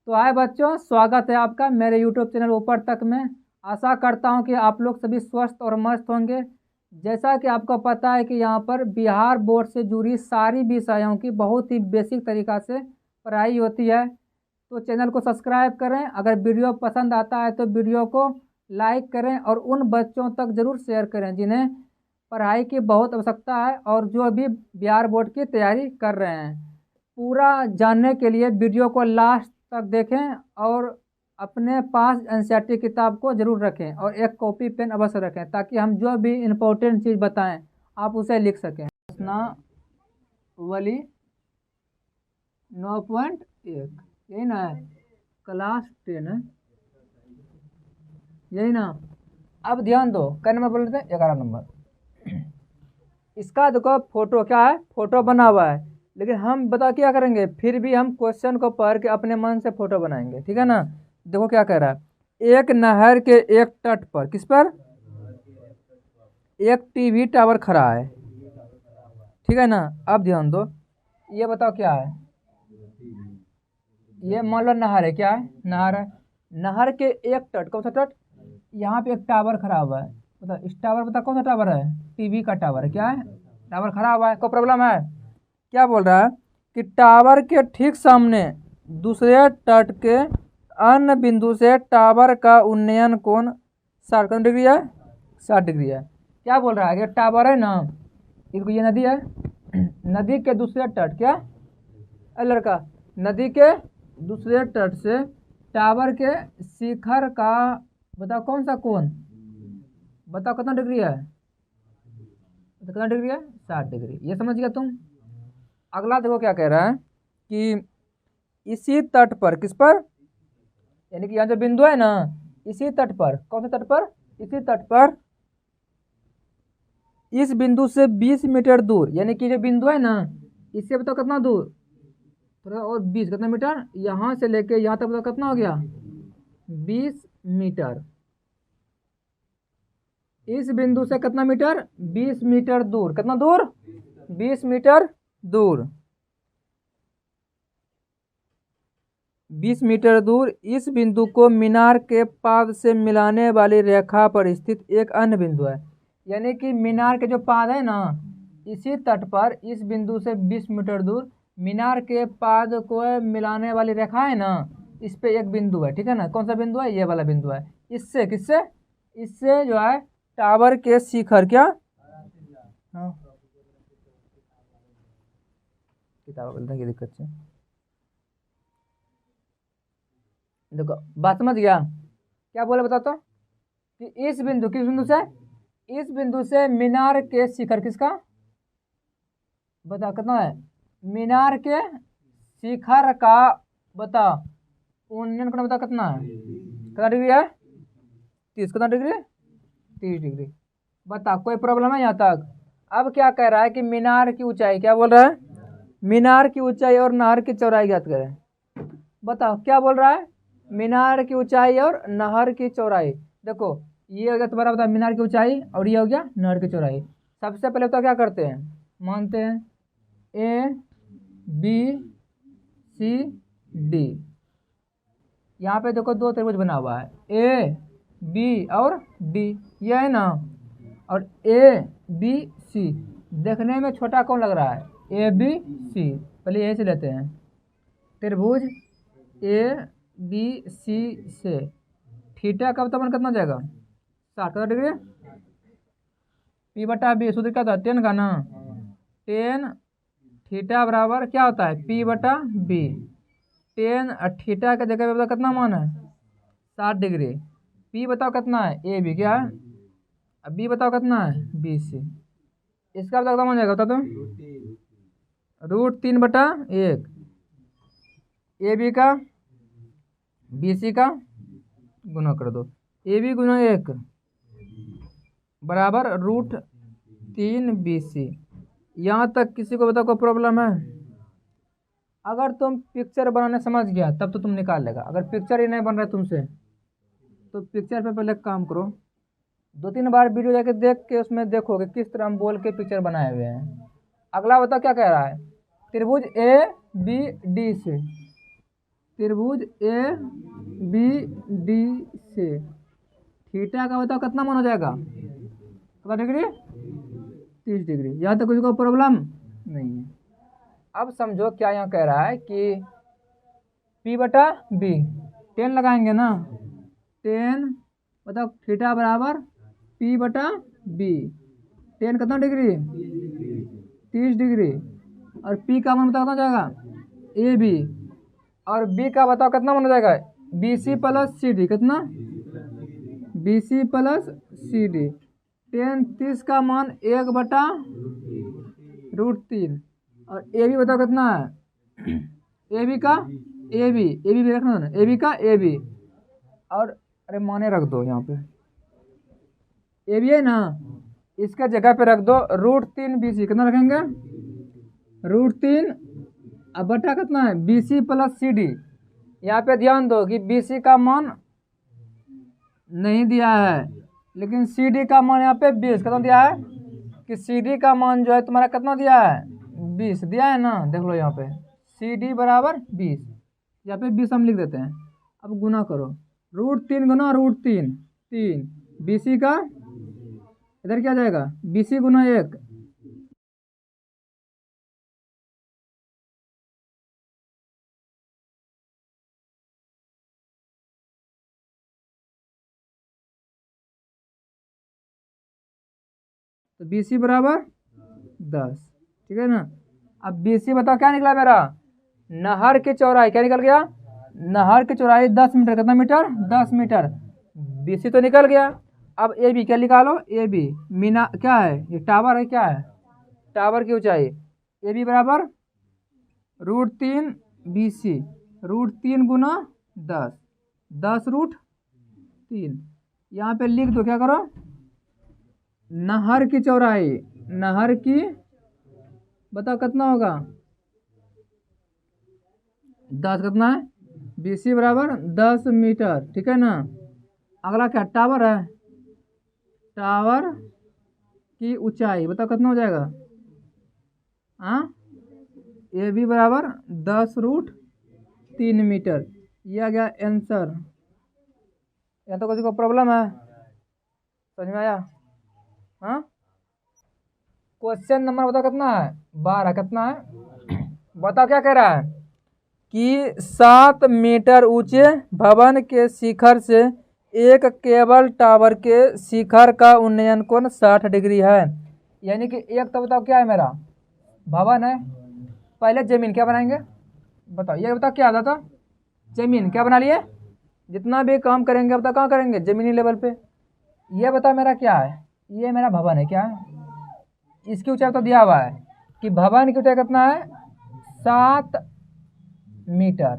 तो हाय बच्चों, स्वागत है आपका मेरे YouTube चैनल ऊपर तक में। आशा करता हूं कि आप लोग सभी स्वस्थ और मस्त होंगे। जैसा कि आपको पता है कि यहाँ पर बिहार बोर्ड से जुड़ी सारी विषयों की बहुत ही बेसिक तरीक़ा से पढ़ाई होती है। तो चैनल को सब्सक्राइब करें। अगर वीडियो पसंद आता है तो वीडियो को लाइक करें और उन बच्चों तक ज़रूर शेयर करें जिन्हें पढ़ाई की बहुत आवश्यकता है और जो भी बिहार बोर्ड की तैयारी कर रहे हैं। पूरा जानने के लिए वीडियो को लास्ट तक देखें और अपने पास एनसीईआरटी किताब को ज़रूर रखें और एक कॉपी पेन अवश्य रखें ताकि हम जो भी इम्पोर्टेंट चीज़ बताएं आप उसे लिख सकें। प्रश्नावली 9.1 यही ना है, क्लास 10 है, यही ना। अब ध्यान दो, क्या नंबर बोल रहे थे? 11 नंबर। इसका देखो फोटो क्या है, फोटो बना हुआ है, लेकिन हम बता क्या करेंगे, फिर भी हम क्वेश्चन को पढ़ के अपने मन से फोटो बनाएंगे, ठीक है ना। देखो क्या कह रहा है, एक नहर के एक तट पर, किस पर, एक टीवी टावर खड़ा है, ठीक है ना। अब ध्यान दो, ये बताओ क्या है, ये मान लो नहर है, क्या है, नहर है। नहर के एक तट, कौन सा तट, यहाँ पे एक टावर खड़ा हुआ है। बताओ इस टावर, बताओ कौन सा टावर है, टीवी का टावर है, क्या है, टावर खड़ा हुआ है। कोई प्रॉब्लम है? क्या बोल रहा है कि टावर के ठीक सामने दूसरे तट के अन्य बिंदु से टावर का उन्नयन कोण 60 डिग्री है, 60 डिग्री है। क्या बोल रहा है, ये टावर है ना, ये नदी है, नदी के दूसरे तट, क्या लड़का, नदी के दूसरे तट से टावर के शिखर का बताओ कौन सा कोण, बताओ कितना डिग्री है, कितना डिग्री है, 60 डिग्री। ये समझ गया तुम। अगला देखो क्या कह रहा है कि इसी तट पर, किस पर, यानी कि यहाँ जो बिंदु है ना, इसी तट पर, कौन से तट पर, इसी तट पर, इस बिंदु से 20 मीटर दूर, यानी कि जो बिंदु है ना, इससे बताओ कितना दूर, थोड़ा और 20, कितना मीटर, यहाँ से लेके यहाँ तक बताओ कितना हो गया, 20 मीटर। इस बिंदु से कितना मीटर, 20 मीटर दूर, कितना दूर, 20 मीटर दूर, 20 मीटर दूर इस बिंदु को मीनार के पाद से मिलाने वाली रेखा पर स्थित एक अन्य बिंदु है। यानी कि मीनार के जो पाद है ना, इसी तट पर इस बिंदु से 20 मीटर दूर मीनार के पाद को मिलाने वाली रेखा है ना, इस पे एक बिंदु है, ठीक है ना। कौन सा बिंदु है, ये वाला बिंदु है। इससे किससे, इससे जो है टावर के शिखर, क्या, हाँ किताब बोलते हैं, दिक्कत से देखो, बात समझ गया। क्या बोले बताओ तो, कि इस बिंदु, किस बिंदु से, इस बिंदु से मीनार के शिखर, किसका बताओ कितना है, मीनार के शिखर का बताओ उन्नयन कोण बताओ कितना है, कितना डिग्री है, 30, कितना डिग्री, 30 डिग्री। बताओ कोई प्रॉब्लम है यहाँ तक। अब क्या कह रहा है कि मीनार की ऊंचाई, क्या बोल रहा है, मीनार की ऊंचाई और नहर की चौड़ाई ज्ञात करें। बताओ क्या बोल रहा है, मीनार की ऊंचाई और नहर की चौड़ाई। देखो ये हो गया तुम्हारा, बताओ मीनार की ऊंचाई और ये हो गया नहर की चौड़ाई। सबसे पहले तो क्या करते हैं, मानते हैं ए बी सी डी। यहाँ पे देखो दो त्रिभुज बना हुआ है, ए बी और डी, ये है ना। और ए बी सी देखने में छोटा कौन लग रहा है, ए बी सी, पहले यही से लेते हैं। त्रिभुज ए बी सी से थीटा का बताओ कितना जाएगा, 60 डिग्री, पी बटा बी सूत्र क्या होता है, 10 का ना, 10 थीटा बराबर क्या होता है, पी बटा बी। 10 थीटा का जगह पे बताओ कितना मान है, 60 डिग्री। पी बताओ कितना है, ए बी क्या है, अब बी बताओ कितना है, बी सी। इसका बताओ कितना मान जाएगा, बताओ तो, √3/1, ए बी का बी सी का गुना कर दो, ए बी गुना 1 बराबर √3 बी सी। यहाँ तक किसी को बताओ कोई प्रॉब्लम है? अगर तुम पिक्चर बनाने समझ गया तब तो तुम निकाल लेगा। अगर पिक्चर ही नहीं बन रहा है तुमसे तो पिक्चर पे पहले काम करो, 2-3 बार वीडियो जाके देख के उसमें देखोगे किस तरह हम बोल के पिक्चर बनाए हुए हैं। अगला बताओ क्या कह रहा है, त्रिभुज ए बी डी से त्रिभुज ए बी डी से थीटा का बताओ कितना मान हो जाएगा, कितना डिग्री, 30 डिग्री। यहाँ तक कुछ को प्रॉब्लम नहीं है। अब समझो क्या यहाँ कह रहा है कि P बटा बी 10 लगाएंगे ना, 10 बताओ थीटा बराबर P बटा बी, 10 कितना डिग्री, 30 डिग्री। और P का मान बताओ कितना जाएगा, ए बी, और B का बताओ कितना मान हो जाएगा, B C plus C D, कितना, B C plus C D. 10 30 का मान 1/√3। और ए बी बताओ कितना है, ए बी का ए बी भी रखना ना, ए बी का ए बी, और अरे माने रख दो यहाँ पे, ए बी है ना, इसका जगह पे रख दो √3 बी सी, कितना रखेंगे, √3 अब बटा कितना है, B C plus C D. यहाँ पे ध्यान दो कि बी सी का मान नहीं दिया है, लेकिन सी डी का मान यहाँ पे 20 कितना दिया है, कि सी डी का मान जो है तुम्हारा कितना दिया है, 20 दिया है ना, देख लो यहाँ पे सी डी बराबर 20, यहाँ पे 20 हम लिख देते हैं। अब गुना करो, √3 गुना √3 3, बी सी का इधर क्या जाएगा, बी सी गुना 1, तो बी सी बराबर 10, ठीक है ना। अब बी सी बताओ क्या निकला मेरा, नहर की चौड़ाई क्या निकल गया, नहर की चौड़ाई 10 मीटर, कितना मीटर, 10 मीटर। बी सी तो निकल गया। अब ए बी क्या निकालो, ए बी मीना क्या है, ये टावर है, क्या है, टावर की ऊंचाई, ए बी बराबर √3 बी सी, √3 गुना 10, 10√3। यहाँ पे लिख दो, क्या करो, नहर की चौड़ाई, नहर की बताओ कितना होगा, 10 कितना है, बी सी बराबर 10 मीटर, ठीक है ना। अगला क्या, टावर है, टावर की ऊंचाई बताओ कितना हो जाएगा, हाँ, ए बी बराबर 10√3 मीटर। ये आ गया आंसर। यहाँ तो किसी को प्रॉब्लम है, समझ में आया, हाँ। क्वेश्चन नंबर बताओ कितना है, 12, कितना है, बताओ क्या कह रहा है कि 7 मीटर ऊंचे भवन के शिखर से एक केबल टावर के शिखर का उन्नयन कोण 60 डिग्री है। यानी कि एक तो बताओ क्या है, मेरा भवन है, पहले जमीन क्या बनाएंगे, बताओ, ये बताओ क्या आता था, जमीन क्या बना लिए, जितना भी काम करेंगे अब तक कहाँ करेंगे, जमीनी लेवल पे। ये बताओ मेरा क्या है, ये मेरा भवन है, क्या है, इसकी ऊंचाई तो दिया हुआ है कि भवन की ऊंचाई कितना है, 7 मीटर।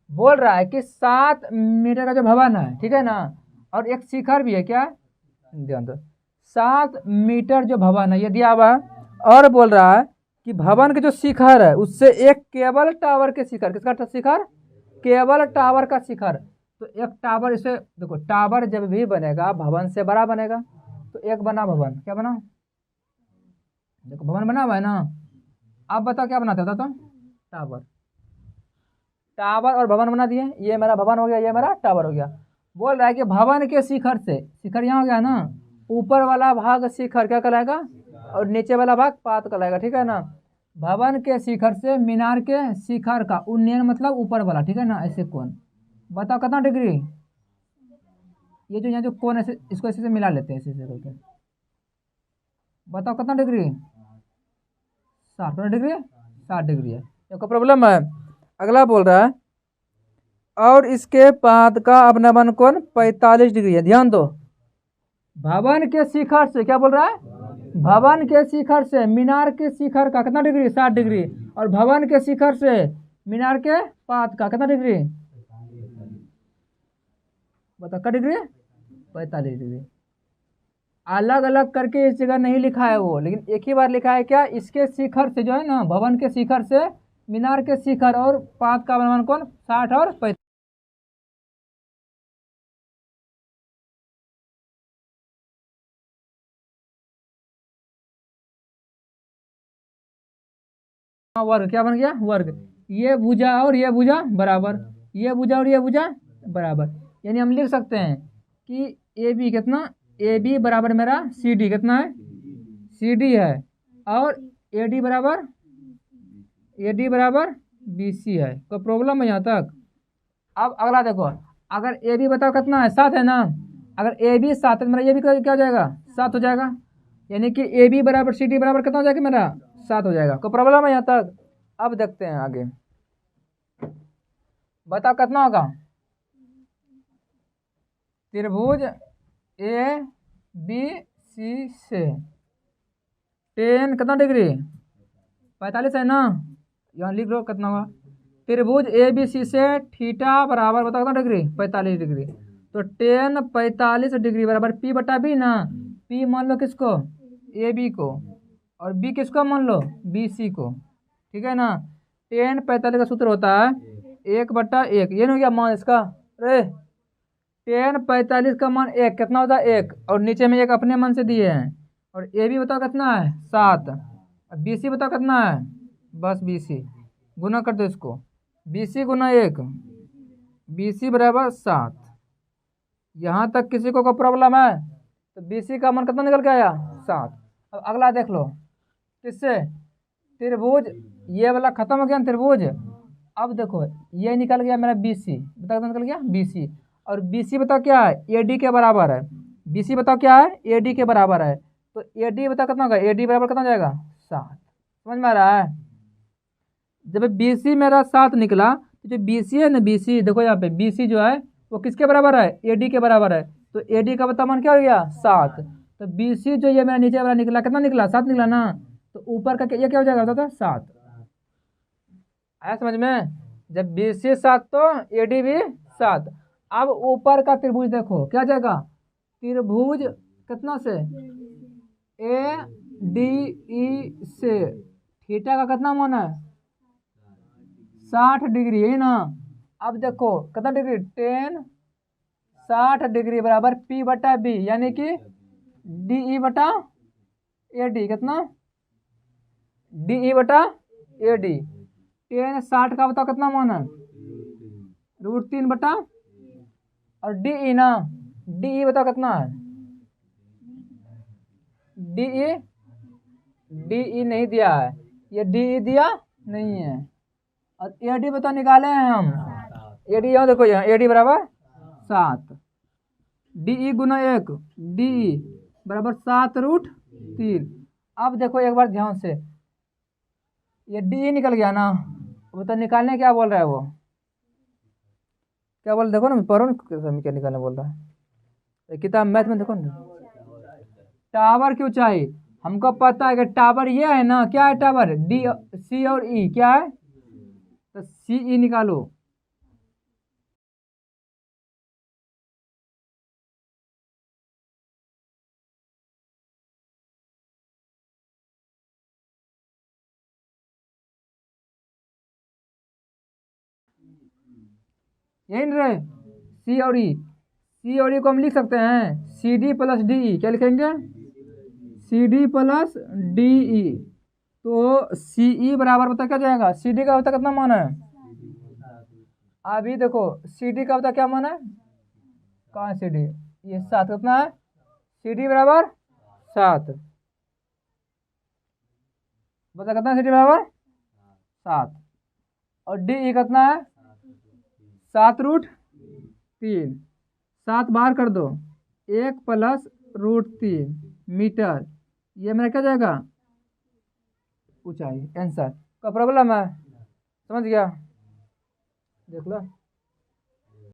बोल रहा है कि 7 मीटर का जो भवन है, ठीक है ना, और एक शिखर भी है, क्या ध्यान दो, 7 मीटर जो भवन है ये दिया हुआ है, और बोल रहा है कि भवन के जो शिखर है उससे एक केबल टावर के शिखर, किसका शिखर, केबल टावर का शिखर। तो एक टावर, इसे देखो, टावर जब भी बनेगा भवन से बड़ा बनेगा, तो एक बना भवन, क्या बना, देखो भवन बना हुआ है ना। अब बताओ क्या बनाता था, तो टावर, टावर और भवन बना दिए, ये मेरा भवन हो गया, ये मेरा टावर हो गया। बोल रहा है कि भवन के शिखर से, शिखर यहाँ हो गया ना, ऊपर वाला भाग शिखर क्या कहलाएगा, और नीचे वाला भाग पात कहलाएगा, ठीक है ना। भवन के शिखर से मीनार के शिखर का उन्नयन मतलब ऊपर वाला, ठीक है ना, ऐसे कोण बताओ कितना डिग्री, ये जो यहाँ जो कोण ऐसे, इसको ऐसे से मिला लेते हैं, ऐसे ऐसे करके बताओ कितना डिग्री, 60 डिग्री, 60 डिग्री है, कोई प्रॉब्लम है। अगला बोल रहा है और इसके पाद का अवनमन कोण 45 डिग्री है। ध्यान दो, भवन के शिखर से क्या बोल रहा है, भवन के शिखर से मीनार के शिखर का कितना डिग्री, 60 डिग्री, और भवन के शिखर से मीनार के पाद का कितना डिग्री, बताओ क्या डिग्री, 45 डिग्री। अलग अलग करके इस जगह नहीं लिखा है वो, लेकिन एक ही बार लिखा है, क्या, इसके शिखर से जो है ना, भवन के शिखर से मीनार के शिखर और पाद का अवनमन कोण 60 और 45। वर्ग क्या बन गया, वर्ग। ये भुजा और ये भुजा बराबर, ये भुजा और ये भुजा बराबर। यानी हम लिख सकते हैं कि ए बी कितना, ए बी बराबर मेरा सी डी कितना है, सी डी है, और ए डी बराबर, ए डी बराबर बी सी है। कोई प्रॉब्लम है यहाँ तक? अब अगला देखो, अगर ए बी बताओ कितना है, 7 है ना। अगर ए बी 7 है तो मेरा ये भी क्या हो जाएगा, 7 हो जाएगा। यानी कि ए बी बराबर सी डी बराबर कितना हो जाएगा मेरा, 7 हो जाएगा। कोई प्रॉब्लम है यहाँ तक? अब देखते हैं आगे, बताओ कितना होगा। त्रिभुज ए बी सी से टेन कितना डिग्री, 45 है ना। यहाँ लिख लो कितना होगा। त्रिभुज ए बी सी से थीटा बराबर बताओ कितना डिग्री, 45 डिग्री। तो टेन 45 डिग्री बराबर पी बटा बी ना। पी मान लो किसको, ए बी को, और बी किसको मान लो, बी सी को। ठीक है ना। टेन 45 का सूत्र होता है 1/1। ये नहीं हो गया मान इसका, अरे टेन 45 का मान 1 कितना होता है 1, और नीचे में 1 अपने मन से दिए हैं। और ए बी बताओ कितना है 7, बी सी बताओ कितना है, बस बी सी गुना कर दो इसको, बी सी गुना 1, बी सी बराबर 7। यहाँ तक किसी को कोई प्रॉब्लम है? तो बी सी का मान कितना निकल के आया, 7। अब अगला देख लो, किससे, त्रिभुज ये वाला खत्म हो गया ना त्रिभुज। अब देखो ये निकल गया मेरा बी सी, बताओ कितना निकल गया बी सी। और बी सी बताओ क्या है, ए डी के बराबर है। बी सी बताओ क्या है, ए डी के बराबर है। तो ए डी बताओ कितना होगा, ए डी बराबर कितना हो जाएगा 7। समझ में आ रहा है? जब बी सी मेरा 7 निकला, तो जो बी सी है ना, बी सी देखो यहाँ पे बी सी जो है वो किसके बराबर है, ए डी के बराबर है। तो ए डी का बताओ मान क्या हो गया 7। तो बी सी जो ये मेरा नीचे वाला निकला कितना निकला, 7 निकला ना। तो ऊपर का ये क्या हो जाएगा बताओ, 7। आया समझ में? जब बी सी 7 तो ए डी भी 7। अब ऊपर का त्रिभुज देखो क्या जाएगा, त्रिभुज कितना से, ए डी ई से थीटा का कितना मान है, 60 डिग्री है ना। अब देखो कितना डिग्री, टेन 60 डिग्री बराबर पी बटा बी, यानी कि डी ई बटा ए डी कितना, डी ई बटा ए डी। टेन 60 का बताओ कितना मान है, √3 बटा, और डी ई ना, डी ई बताओ कितना है, डी ई, डी ई नहीं दिया है, ये डी ई दिया नहीं है। और ए डी बताओ निकाले हैं हम, ए डी यहाँ देखो, यहाँ ए डी बराबर 7, डी ई गुना 1, डी ई बराबर 7√3। अब देखो एक बार ध्यान से, ये डी ई निकल गया ना, वो तो निकालने क्या बोल रहा है, वो क्या बोल, देखो ना पढ़ो ना क्या निकालने बोल रहा है किताब मैथ में, देखो ना। टावर की ऊंचाई हमको पता है कि टावर ये है ना, क्या है टावर, डी सी और ई क्या है, तो सी ई निकालो। यही नहीं रहे, सी और ई, सी और ई को हम लिख सकते हैं C D plus D E. क्या लिखेंगे, C D plus D E. तो सी ई बराबर बता क्या जाएगा, सी डी का बता कितना मान है, अभी देखो सी डी का बता क्या मान है, कहाँ है सी डी, ये 7 कितना है, सी डी बराबर 7, बता कितना सी डी बराबर 7। और डी ई कितना है 7√3, 7 बाहर कर दो, 1 + √3 मीटर। ये मेरा क्या जाएगा ऊंचाई, आंसर। का प्रॉब्लम है, समझ गया, देख लो।